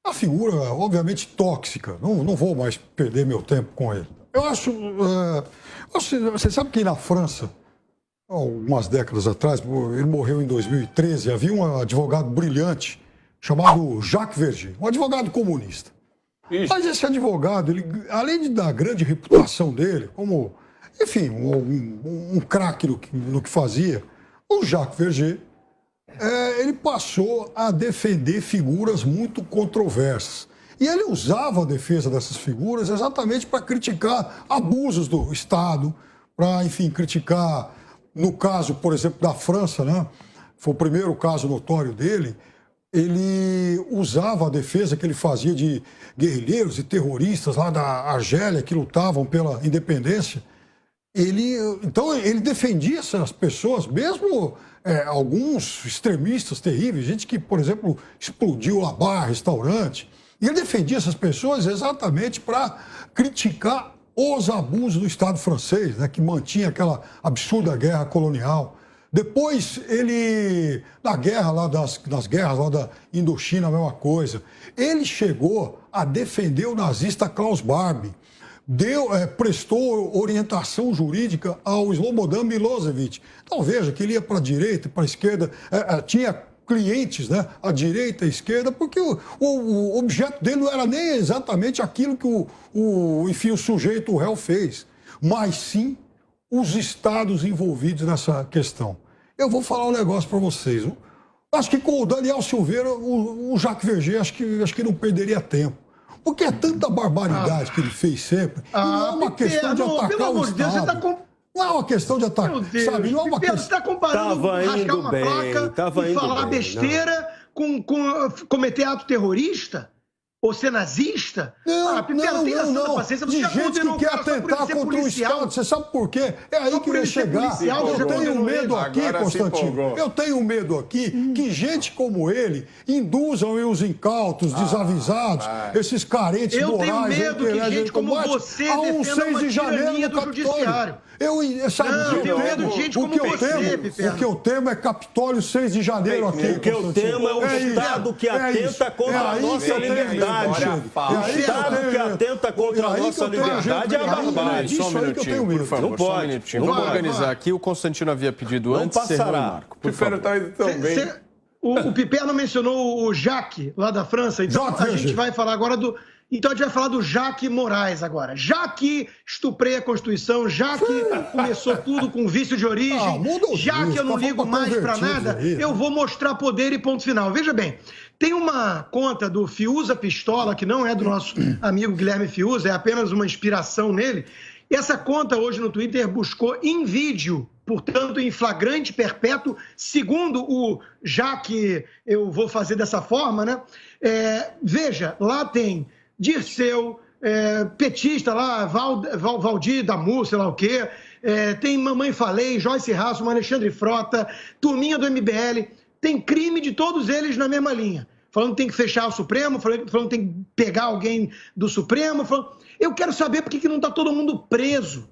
uma figura, obviamente, tóxica. Não vou mais perder meu tempo com ele. Eu acho... você sabe que na França, algumas décadas atrás, ele morreu em 2013, havia um advogado brilhante chamado Jacques Verger, um advogado comunista. Isso. Mas esse advogado, ele, além da grande reputação dele, como, enfim, um craque no que fazia, o Jacques Verger, ele passou a defender figuras muito controversas. E ele usava a defesa dessas figuras exatamente para criticar abusos do Estado, para, enfim, criticar, no caso, por exemplo, da França, né? Foi o primeiro caso notório dele. Ele usava a defesa que ele fazia de guerrilheiros e terroristas lá da Argélia que lutavam pela independência. Então, ele defendia essas pessoas, mesmo alguns extremistas terríveis, gente que, por exemplo, explodiu lá bar, restaurante. E ele defendia essas pessoas exatamente para criticar os abusos do Estado francês, né, que mantinha aquela absurda guerra colonial. Depois, ele, na guerra lá nas guerras lá da Indochina, a mesma coisa. Ele chegou a defender o nazista Klaus Barbie. Prestou orientação jurídica ao Slobodan Milosevic. Então, veja que ele ia para a direita, para a esquerda, tinha clientes, né, à direita e à esquerda, porque o objeto dele não era nem exatamente aquilo que enfim, o sujeito, o réu, fez, mas sim os estados envolvidos nessa questão. Eu vou falar um negócio para vocês. Acho que com o Daniel Silveira, o Jacques Verger, acho que não perderia tempo. Porque é tanta barbaridade que ele fez sempre. E não é uma questão de atacar o Estado. Não é uma questão de atacar, sabe? Não é uma questão... Você está comparando rasgar uma placa e falar besteira com cometer ato terrorista? Ou ser nazista? Não. De gente que quer atentar contra o Estado. Você sabe por quê? É aí que eu ia chegar. Eu tenho medo aqui, Constantino. Eu tenho medo aqui que gente como ele induzam os incautos, desavisados, esses carentes morais. Eu tenho medo que gente como você defenda uma tirania do judiciário. Eu tenho medo de gente como você, Piperno. O que eu temo é Capitólio 6 de janeiro aqui. O que eu temo é o Estado que atenta contra a nossa liberdade. O Estado que atenta contra a nossa liberdade é a barbárie. Só um minutinho, por favor. Só um minutinho. Vamos organizar aqui. O Constantino havia pedido antes. Não passará. O Piperno está indo tão bem. O Piperno mencionou o Jacques, lá da França. Então a gente vai falar agora do... Então a gente vai falar do Jacques Moraes agora. Já que estuprei a Constituição, já que começou tudo com vício de origem, já que eu não ligo mais para nada, eu vou mostrar poder e ponto final. Veja bem, tem uma conta do Fiuza Pistola, que não é do nosso amigo Guilherme Fiuza, é apenas uma inspiração nele. E essa conta hoje no Twitter buscou em vídeo, portanto em flagrante perpétuo, segundo o já que eu vou fazer dessa forma, né? Veja, lá tem Dirceu, petista lá, Valdir Damu, sei lá o quê, tem Mamãe Falei, Joyce Hasselman, Alexandre Frota, turminha do MBL, tem crime de todos eles na mesma linha. Falando que tem que fechar o Supremo, falando que tem que pegar alguém do Supremo. Eu quero saber por que não está todo mundo preso.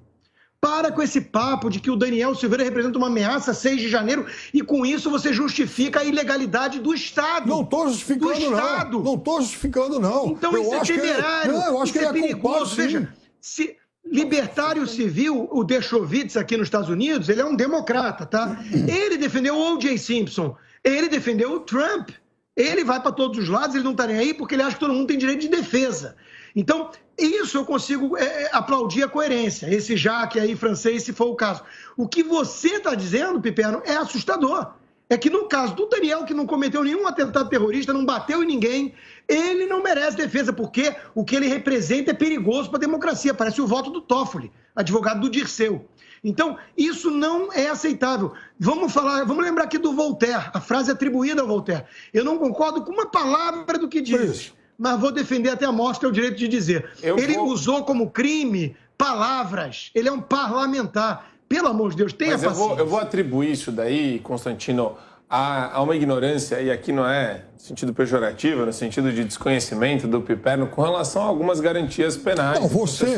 Para com esse papo de que o Daniel Silveira representa uma ameaça a 6 de janeiro e com isso você justifica a ilegalidade do Estado. Não estou justificando, não. Não estou justificando, não. Então isso é temerário. Eu acho que ele é perigoso. Veja, se libertário civil, o Dershowitz aqui nos Estados Unidos, ele é um democrata, tá? Ele defendeu o O.J. Simpson, ele defendeu o Trump. Ele vai para todos os lados, ele não está nem aí porque ele acha que todo mundo tem direito de defesa. Então, isso eu consigo aplaudir a coerência, esse Jacques aí francês, se for o caso. O que você está dizendo, Piperno, é assustador. É que no caso do Daniel, que não cometeu nenhum atentado terrorista, não bateu em ninguém, ele não merece defesa, porque o que ele representa é perigoso para a democracia. Parece o voto do Toffoli, advogado do Dirceu. Então, isso não é aceitável. Vamos lembrar aqui do Voltaire, a frase atribuída ao Voltaire. Eu não concordo com uma palavra do que diz, mas vou defender até a morte, que é o direito de dizer. Ele usou como crime palavras, ele é um parlamentar. Pelo amor de Deus, tenha paciência. Eu vou atribuir isso daí, Constantino, há uma ignorância, e aqui não é no sentido pejorativo, no sentido de desconhecimento do Piperno com relação a algumas garantias penais. Não, você,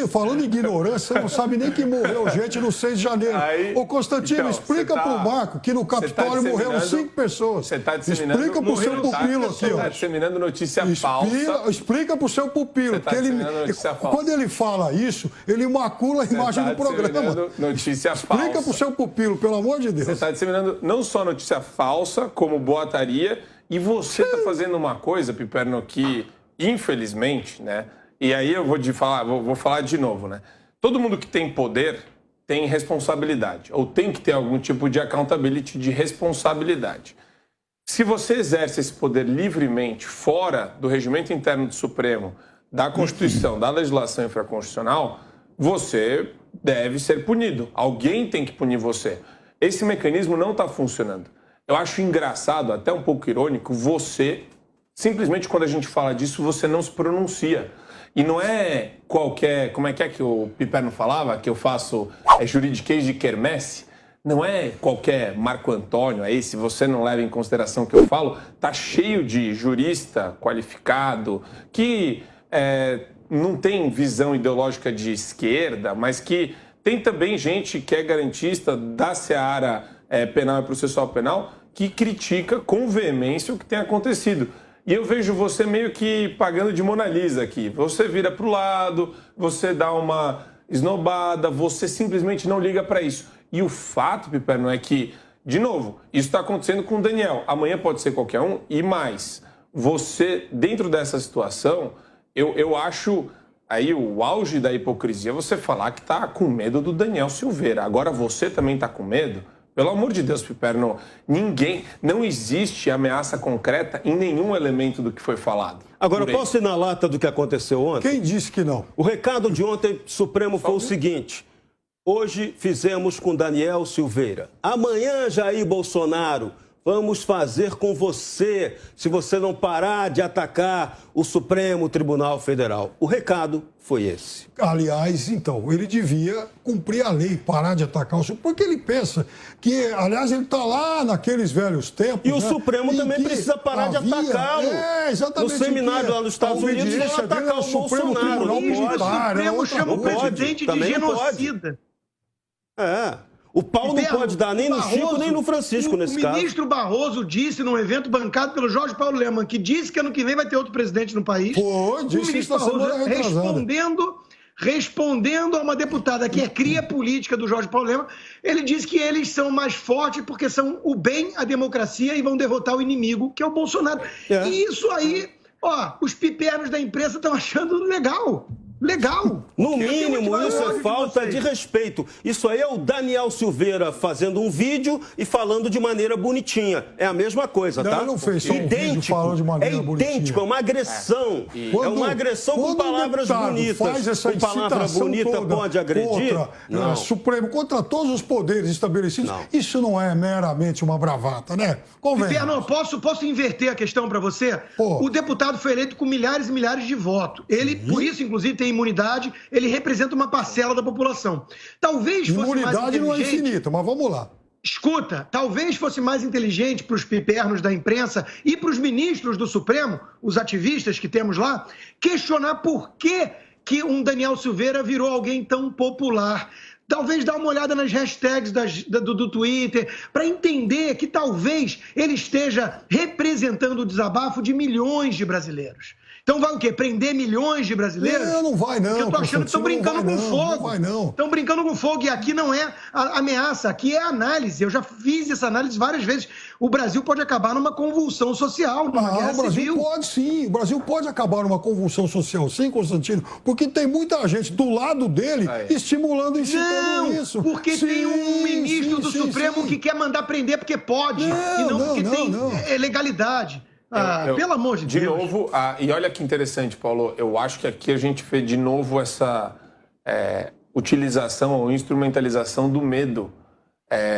falando em ignorância, você não sabe nem que morreu gente no 6 de janeiro. Ô, Constantino, então, explica para o Marco que no Capitólio morreram 5 pessoas. Você está disseminando... Explica para o seu pupilo aqui, ó. Você está disseminando notícia falsa. Explica para o seu pupilo. Tá quando ele fala isso, ele macula a imagem do programa. Notícia falsa. Explica para o seu pupilo, pelo amor de Deus. Você está disseminando não só notícia falsa, como boataria, e você está fazendo uma coisa, Piperno, que, infelizmente, né? E aí eu vou falar de novo, né? Todo mundo que tem poder tem responsabilidade, ou tem que ter algum tipo de accountability, de responsabilidade. Se você exerce esse poder livremente, fora do regimento interno do Supremo, da Constituição, da legislação infraconstitucional, você deve ser punido. Alguém tem que punir você. Esse mecanismo não está funcionando. Eu acho engraçado, até um pouco irônico, você, simplesmente quando a gente fala disso, você não se pronuncia. E não é qualquer... Como é que o Piperno falava? Que eu faço juridiquês de quermesse? Não é qualquer Marco Antônio aí, se você não leva em consideração o que eu falo, tá cheio de jurista qualificado que não tem visão ideológica de esquerda, mas que tem também gente que é garantista da seara penal e processual penal, que critica com veemência o que tem acontecido. E eu vejo você meio que pagando de Mona Lisa aqui. Você vira para o lado, você dá uma esnobada, você simplesmente não liga para isso. E o fato, Piperno, é que, de novo, isso está acontecendo com o Daniel. Amanhã pode ser qualquer um. E mais, você, dentro dessa situação, eu acho aí o auge da hipocrisia você falar que está com medo do Daniel Silveira. Agora você também está com medo? Pelo amor de Deus, Piperno, não existe ameaça concreta em nenhum elemento do que foi falado. Agora, posso ir na lata do que aconteceu ontem? Quem disse que não? O recado de ontem, Supremo, foi o seguinte: hoje fizemos com Daniel Silveira. Amanhã, Jair Bolsonaro, vamos fazer com você, se você não parar de atacar o Supremo Tribunal Federal. O recado foi esse. Aliás, então, ele devia cumprir a lei, parar de atacar o Supremo, porque ele pensa que, aliás, ele está lá naqueles velhos tempos. E o Supremo também precisa parar de atacá-lo. Exatamente. No seminário lá nos Estados Unidos, vai atacar o Bolsonaro. Não chama o presidente de genocida. O pau não pode dar nem no Chico, nem no Francisco, nesse caso. O ministro Barroso disse num evento bancado pelo Jorge Paulo Lemann, que disse que ano que vem vai ter outro presidente no país. Pô, disse o ministro Barroso respondendo a uma deputada que é cria política do Jorge Paulo Lemann, ele disse que eles são mais fortes porque são o bem, a democracia e vão derrotar o inimigo, que é o Bolsonaro. E isso aí, os pipernos da imprensa estão achando legal. No mínimo, isso é falta de respeito. Isso aí é o Daniel Silveira fazendo um vídeo e falando de maneira bonitinha. É a mesma coisa, tá? Não, não fez só um vídeo falando de maneira bonitinha. É idêntico, é uma agressão. É uma agressão com palavras bonitas. Faz essa com palavra bonita pode agredir? Contra o Supremo, contra todos os poderes estabelecidos. Não. Isso não é meramente uma bravata, né? Piperno, posso inverter a questão para você? O deputado foi eleito com milhares e milhares de votos. Ele, por isso, inclusive, tem imunidade, ele representa uma parcela da população. Talvez fosse imunidade mais inteligente... não é infinita, mas vamos lá. Escuta, talvez fosse mais inteligente para os pipernos da imprensa e para os ministros do Supremo, os ativistas que temos lá, questionar por que um Daniel Silveira virou alguém tão popular. Talvez dar uma olhada nas hashtags do Twitter para entender que talvez ele esteja representando o desabafo de milhões de brasileiros. Então vai o quê? Prender milhões de brasileiros? Não vai não. Porque eu tô achando que estão brincando com fogo. Não vai não. Estão brincando com fogo e aqui não é a ameaça, aqui é a análise. Eu já fiz essa análise várias vezes. O Brasil pode acabar numa convulsão social, numa guerra civil. O Brasil pode sim. O Brasil pode acabar numa convulsão social sim, Constantino, porque tem muita gente do lado dele estimulando e incitando isso. Porque tem um ministro do Supremo que quer mandar prender porque pode e não porque tem legalidade. Pelo amor de Deus. De novo, e olha que interessante, Paulo, eu acho que aqui a gente vê de novo essa utilização ou instrumentalização do medo.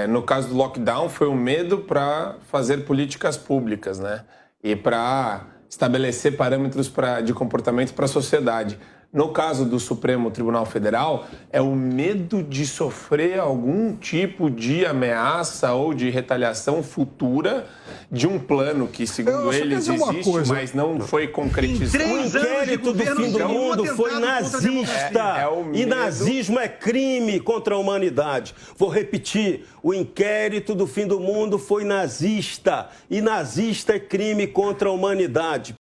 No caso do lockdown, foi o medo para fazer políticas públicas, né? E para estabelecer parâmetros de comportamento para a sociedade. No caso do Supremo Tribunal Federal, é o medo de sofrer algum tipo de ameaça ou de retaliação futura de um plano que, segundo eles, existe, mas não foi concretizado. O inquérito do fim do mundo foi nazista. E nazismo é crime contra a humanidade. Vou repetir, o inquérito do fim do mundo foi nazista. E nazista é crime contra a humanidade.